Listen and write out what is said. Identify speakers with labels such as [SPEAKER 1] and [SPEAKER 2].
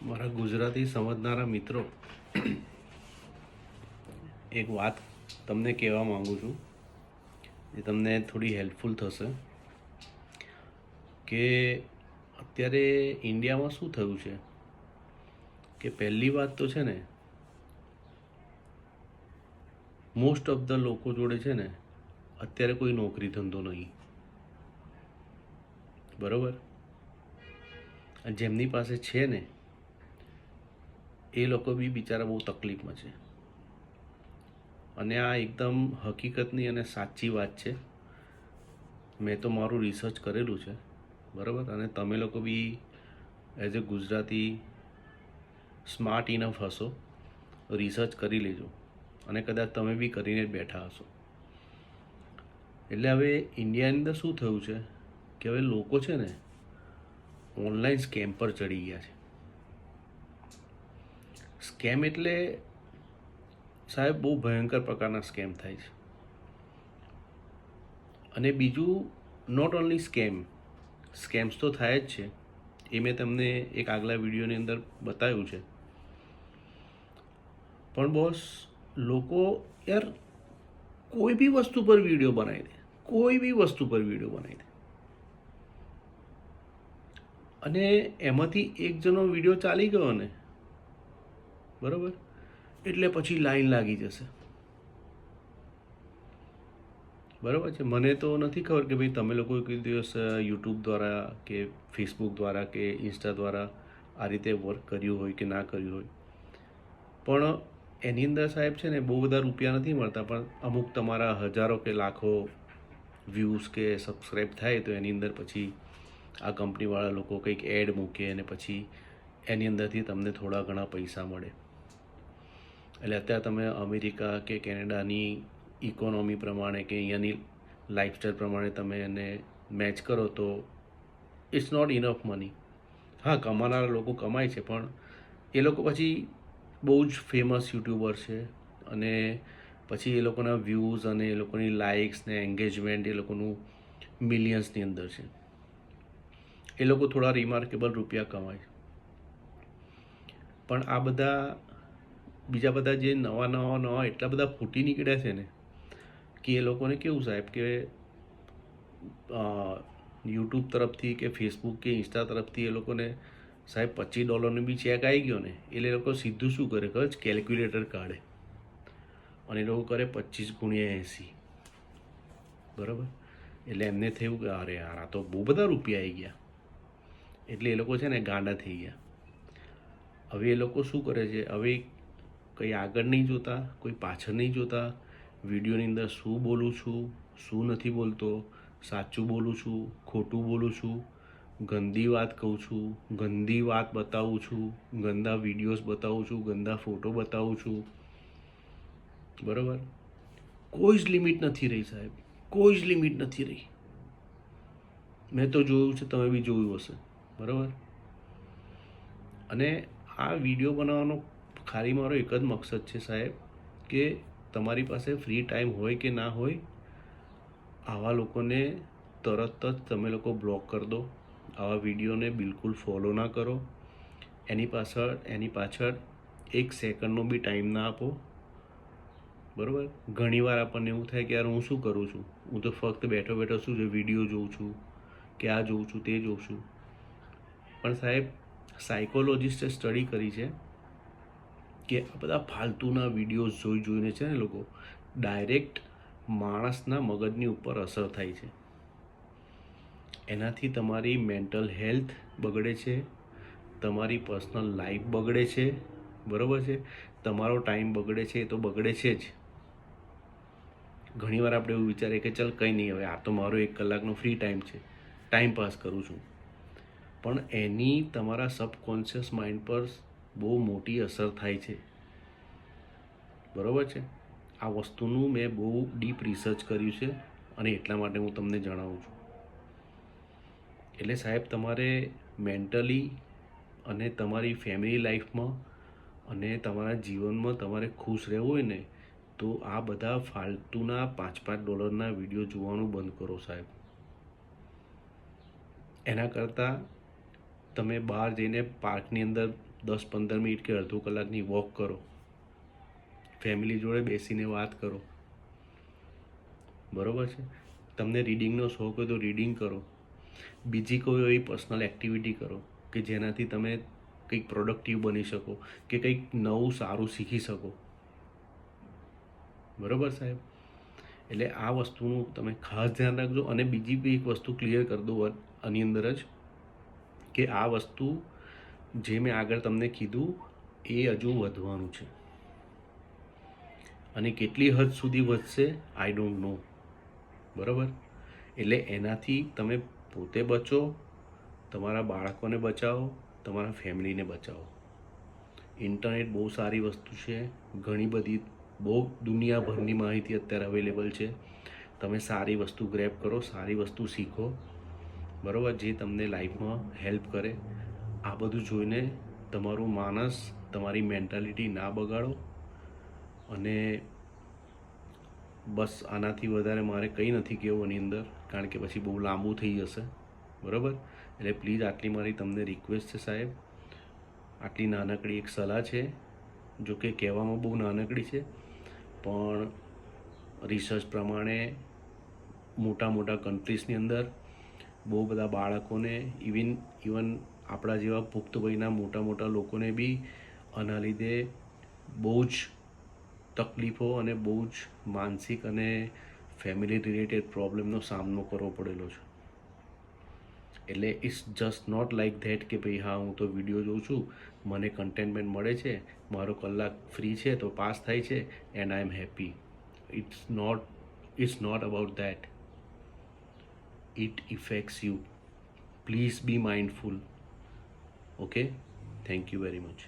[SPEAKER 1] મારા ગુજરાતી સમજનારા મિત્રો, એક વાત તમને કહેવા માગું છું જે તમને થોડી હેલ્પફુલ થશે કે અત્યારે ઇન્ડિયામાં શું થયું છે કે પહેલી વાત તો છે ને, મોસ્ટ ઓફ ધ લોકો જોડે છે ને અત્યારે કોઈ નોકરી ધંધો નહીં, બરાબર? જેમની પાસે છે ને એ લોકો બી બિચારા બહુ તકલીફમાં છે. અને આ એકદમ હકીકતની અને સાચી વાત છે. મેં તો મારું રિસર્ચ કરેલું છે, બરાબર? અને તમે લોકો be as a Gujarati smart enough હશો, રિસર્ચ કરી લેજો. અને કદાચ તમે બી કરીને જ બેઠા હશો. એટલે હવે ઇન્ડિયાની અંદર શું થયું છે કે હવે લોકો છે ને ઓનલાઈન સ્કેમ પર ચડી ગયા છે. સ્કેમ એટલે સાહેબ બહુ ભયંકર પ્રકારના સ્કેમ થાય છે. અને બીજું, નોટ ઓનલી સ્કેમ્સ તો થાય જ છે, એ મેં તમને એક આગલા વિડીયોની અંદર બતાવ્યું છે. પણ બોસ, લોકો યાર કોઈ બી વસ્તુ પર વિડીયો બનાવી દે, કોઈ બી વસ્તુ પર વિડીયો બનાવી દે, અને એમાંથી એક જણનો વિડીયો ચાલી ગયો ને, બરાબર, એટલે પછી લાઈન લાગી જશે. બરાબર છે. મને તો નથી ખબર કે ભાઈ તમે લોકો કોઈ દિવસ યુટ્યુબ દ્વારા કે ફેસબુક દ્વારા કે ઇન્સ્ટા દ્વારા આ રીતે વર્ક કર્યું હોય કે ના કર્યું હોય, પણ એની અંદર સાહેબ છે ને બહુ બધા રૂપિયા નથી મળતા, પણ અમુક તમારા હજારો કે લાખો વ્યૂઝ કે સબસ્ક્રાઈબ થાય તો એની અંદર પછી આ કંપનીવાળા લોકો કંઈક એડ મૂકે અને પછી એની અંદરથી તમને થોડા ઘણા પૈસા મળે. એટલે અત્યારે તમે અમેરિકા કે કેનેડાની ઇકોનોમી પ્રમાણે કે અહીંયાની લાઈફસ્ટાઈલ પ્રમાણે તમે એને મેચ કરો તો ઇટ્સ નોટ ઇનફ મની. હા, કમાનારા લોકો કમાય છે, પણ એ લોકો પછી બહુ જ ફેમસ યુટ્યુબર છે, અને પછી એ લોકોના વ્યૂઝ અને એ લોકોની લાઇક્સ ને એન્ગેજમેન્ટ એ લોકોનું મિલિયન્સની અંદર છે. એ લોકો થોડા રિમાર્કેબલ રૂપિયા કમાય છે. પણ આ બધા બીજા બધા જે નવા એટલા બધા ફૂટી નીકળ્યા છે ને કે એ લોકોને કેવું સાહેબ કે યુટ્યુબ તરફથી કે ફેસબુક કે ઇન્સ્ટા તરફથી એ લોકોને સાહેબ $25 બી ચેક આવી ગયો ને, એટલે એ લોકો સીધું શું કરે ખબર? કેલ્ક્યુલેટર કાઢે અને એ લોકો કરે 25 × 80, બરાબર? એટલે એમને થયું કે અરે યાર, આ તો બહુ બધા રૂપિયા આવી ગયા. એટલે એ લોકો છે ને ગાંડા થઈ ગયા. હવે એ લોકો શું કરે છે, હવે કંઈ આગળ નહીં જોતા, કોઈ પાછળ નહીં જોતા, વિડીયોની અંદર શું બોલું છું, શું નથી બોલતો, સાચું બોલું છું, ખોટું બોલું છું, ગંદી વાત કહું છું, ગંદી વાત બતાવું છું, ગંદા વિડીયોઝ બતાવું છું, ગંદા ફોટો બતાવું છું, બરાબર? કોઈ જ લિમિટ નથી રહી સાહેબ, કોઈ જ લિમિટ નથી રહી. મેં તો જોયું છે, તમે બી જોયું હશે, બરાબર? અને આ વિડીયો બનાવવાનો ખાલી મારો એક જ મકસદ છે સાહેબ, કે તમારી પાસે ફ્રી ટાઈમ હોય કે ના હોય, આવા લોકોને તરત જ તમે લોકો બ્લોક કરી દો. આવા વિડીયોને બિલકુલ ફોલો ના કરો. એની પાછળ 1 સેકન્ડનો બી ટાઈમ ના આપો, બરાબર? ઘણીવાર આપણને એવું થાય કે યાર હું શું કરું છું, હું તો ફક્ત બેઠો બેઠો શું છે વિડીયો જોઉં છું કે આ જોઉં છું તે જોઉં છું. પણ સાહેબ, સાયકોલોજિસ્ટે સ્ટડી કરી છે કે આ બધા ફાલતુના વિડીયોઝ જોઈને છે ને લોકો ડાયરેક્ટ માણસના મગજની ઉપર અસર થાય છે. એનાથી તમારી મેન્ટલ હેલ્થ બગડે છે, તમારી પર્સનલ લાઈફ બગડે છે, બરાબર છે? તમારો ટાઈમ બગડે છે, એ તો બગડે છે જ. ઘણીવાર આપણે એવું વિચારીએ કે ચાલ કંઈ નહીં, હવે આ તો મારો 1 કલાકનો ફ્રી ટાઈમ છે, ટાઈમ પાસ કરું છું. પણ એની તમારા સબકોન્શિયસ માઇન્ડ પર બહુ મોટી અસર થાય છે, બરાબર છે? આ વસ્તુનું મેં બહુ ડીપ રિસર્ચ કર્યું છે, અને એટલા માટે હું તમને જણાવું છું. એટલે સાહેબ, તમારે મેન્ટલી અને તમારી ફેમિલી લાઈફમાં અને તમારા જીવનમાં તમારે ખુશ રહેવું હોય ને, તો આ બધા ફાલતુના $5 વિડીયો જોવાનું બંધ કરો સાહેબ. એના કરતાં તમે બહાર જઈને પાર્કની અંદર 10-15 મિનિટ કે અડધો કલાકની વોક કરો, ફેમિલી જોડે બેસીને વાત કરો, બરાબર છે. તમને રીડિંગનો શોખ હોય તો રીડિંગ કરો, બીજી કોઈ એવી પર્સનલ એક્ટિવિટી કરો કે જેનાથી તમે કંઈક પ્રોડક્ટિવ બની શકો કે કંઈક નવું સારું શીખી શકો, બરાબર સાહેબ. એટલે આ વસ્તુનું તમે ખાસ ધ્યાન રાખજો. અને બીજી બી એક વસ્તુ ક્લિયર કરી દઉં આની અંદર જ, કે આ વસ્તુ જે મેં આગળ તમને કીધું એ હજુ વધવાનું છે, અને કેટલી હદ સુધી વધશે આઈ ડોન્ટ નો, બરાબર. એટલે એનાથી તમે પોતે બચો, તમારા બાળકોને બચાવો, તમારા ફેમિલીને બચાવો. ઇન્ટરનેટ બહુ સારી વસ્તુ છે, ઘણી બધી બહુ દુનિયાભરની માહિતી અત્યારે અવેલેબલ છે. તમે સારી વસ્તુ ગ્રેબ કરો, સારી વસ્તુ શીખો, બરાબર, જે તમને લાઈફમાં હેલ્પ કરે. આ બધું જોઈને તમારું માનસ, તમારી મેન્ટાલિટી ના બગાડો. અને બસ આનાથી વધારે મારે કંઈ નથી કહેવું આની અંદર, કારણ કે પછી બહુ લાંબુ થઈ જશે, બરાબર. એટલે પ્લીઝ આટલી મારી તમને રિક્વેસ્ટ છે સાહેબ, આટલી નાનકડી એક સલાહ છે, જો કે કહેવામાં બહુ નાનકડી છે, પણ રિસર્ચ પ્રમાણે મોટા મોટા કન્ટ્રીઝની અંદર બહુ બધા બાળકોને ઇવન આપણા જેવા પુખ્ત વયના મોટા મોટા લોકોને બી આના લીધે બહુ જ તકલીફો અને બહુ જ માનસિક અને ફેમિલી રિલેટેડ પ્રોબ્લેમનો સામનો કરવો પડેલો છે. એટલે it's just not like that કે ભાઈ હા હું તો વિડીયો જોઉં છું, મને કન્ટેન્ટમેન્ટ મળે છે, મારો કલાક ફ્રી છે તો પાસ થાય છે and I am happy. It's not about that. It affects you. Please be mindful. Okay? Thank you very much.